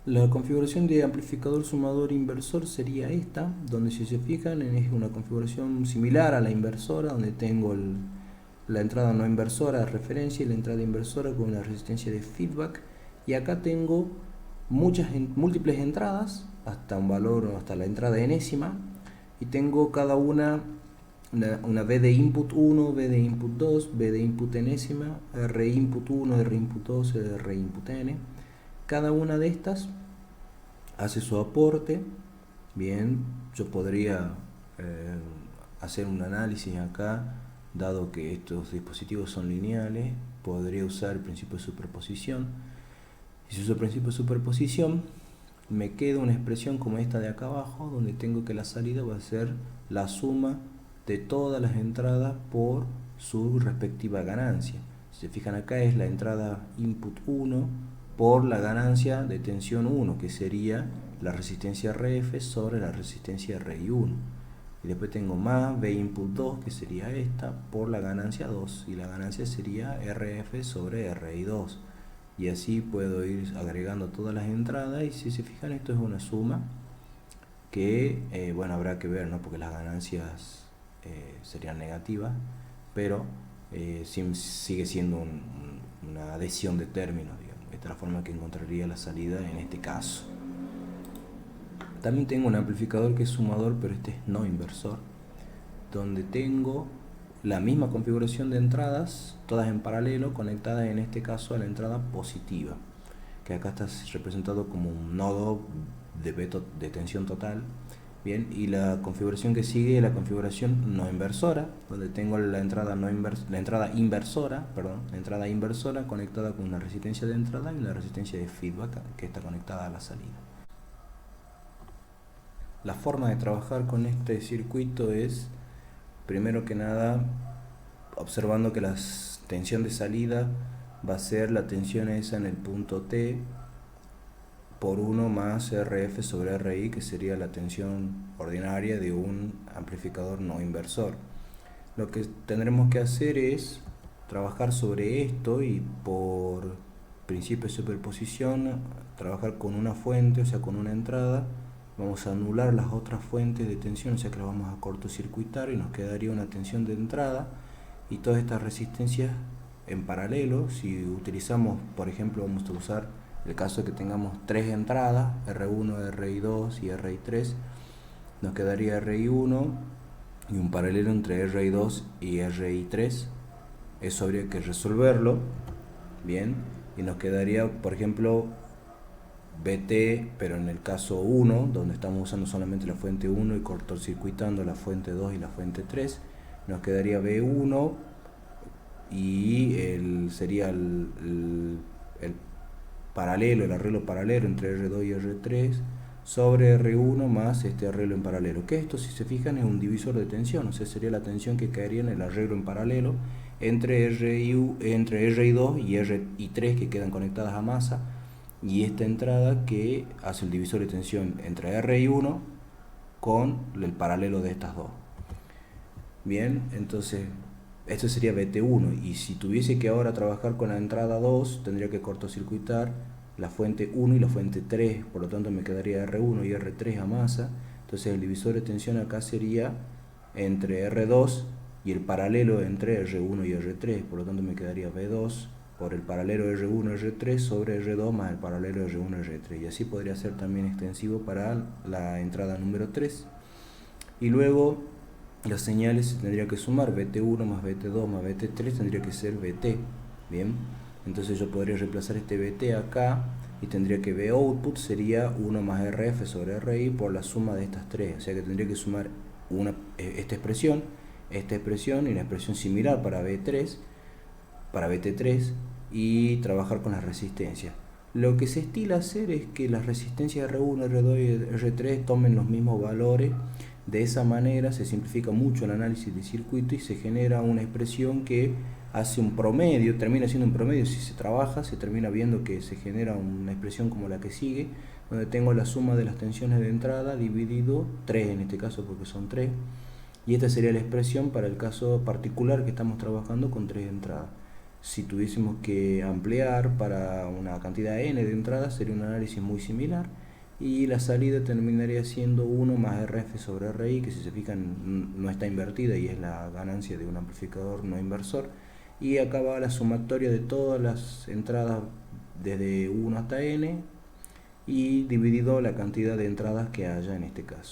La configuración de amplificador sumador inversor sería esta, donde si se fijan es una configuración similar a la inversora, donde tengo la entrada no inversora de referencia y la entrada inversora con una resistencia de feedback. Y acá tengo múltiples entradas, hasta un valor, hasta la entrada enésima, y tengo cada una V de input 1, V de input 2, V de input enésima, R input 1, R input 2, R input n. Cada una de estas hace su aporte. Bien, yo podría hacer un análisis acá, dado que estos dispositivos son lineales, podría usar el principio de superposición. Y si uso el principio de superposición, me queda una expresión como esta de acá abajo, donde tengo que la salida va a ser la suma de todas las entradas por su respectiva ganancia. Si se fijan acá es la entrada input 1 por la ganancia de tensión 1, que sería la resistencia RF sobre la resistencia RI1. Y después tengo más V input 2, que sería esta, por la ganancia 2, y la ganancia sería RF sobre RI2. Y así puedo ir agregando todas las entradas, y si se fijan esto es una suma que, bueno, habrá que ver, ¿no? Porque las ganancias serían negativas, pero sigue siendo una adhesión de términos, digamos. Esta es la forma que encontraría la salida en este caso. También tengo un amplificador que es sumador, pero este es no inversor, donde tengo la misma configuración de entradas, todas en paralelo, conectadas en este caso a la entrada positiva, que acá está representado como un nodo de tensión total. Bien, y la configuración que sigue es la configuración no inversora, donde tengo la entrada inversora conectada con una resistencia de entrada y una resistencia de feedback que está conectada a la salida. La forma de trabajar con este circuito es, primero que nada, observando que la tensión de salida va a ser la tensión esa en el punto T por 1 más RF sobre RI, que sería la tensión ordinaria de un amplificador no inversor. Lo que tendremos que hacer es trabajar sobre esto y por principio de superposición trabajar con una fuente, o sea con una entrada. Vamos a anular las otras fuentes de tensión, o sea que las vamos a cortocircuitar, y nos quedaría una tensión de entrada y todas estas resistencias en paralelo. Si utilizamos, por ejemplo, vamos a usar el caso de que tengamos tres entradas, R1, RI2 y RI3, nos quedaría RI1 y un paralelo entre RI2 y RI3. Eso habría que resolverlo, bien, y nos quedaría, por ejemplo, BT, pero en el caso 1, donde estamos usando solamente la fuente 1 y cortocircuitando la fuente 2 y la fuente 3, nos quedaría B1 y sería el paralelo, el arreglo paralelo entre R2 y R3 sobre R1 más este arreglo en paralelo, que esto, si se fijan, es un divisor de tensión, o sea, sería la tensión que caería en el arreglo en paralelo entre RI2 y RI3, que quedan conectadas a masa, y esta entrada que hace el divisor de tensión entre RI1 con el paralelo de estas dos. Bien, entonces esto sería BT1, y si tuviese que ahora trabajar con la entrada 2, tendría que cortocircuitar la fuente 1 y la fuente 3, por lo tanto me quedaría R1 y R3 a masa. Entonces el divisor de tensión acá sería entre R2 y el paralelo entre R1 y R3, por lo tanto me quedaría B2 por el paralelo R1 R3 sobre R2 más el paralelo R1 R3, y así podría ser también extensivo para la entrada número 3. Y luego las señales se tendría que sumar, BT1 más BT2 más BT3 tendría que ser BT. Bien, entonces yo podría reemplazar este BT acá y tendría que B output sería 1 más RF sobre RI por la suma de estas tres, o sea que tendría que sumar esta expresión y una expresión similar para BT3 y trabajar con las resistencias. Lo que se estila hacer es que las resistencias R1, R2 y R3 tomen los mismos valores. De esa manera se simplifica mucho el análisis del circuito y se genera una expresión que hace un promedio, termina siendo un promedio. Si se trabaja, se termina viendo que se genera una expresión como la que sigue, donde tengo la suma de las tensiones de entrada dividido 3 en este caso, porque son 3, y esta sería la expresión para el caso particular que estamos trabajando con 3 entradas. Si tuviésemos que ampliar para una cantidad n de entradas, sería un análisis muy similar. Y la salida terminaría siendo 1 más RF sobre RI, que si se fijan no está invertida y es la ganancia de un amplificador no inversor. Y acá va la sumatoria de todas las entradas desde 1 hasta n y dividido la cantidad de entradas que haya en este caso.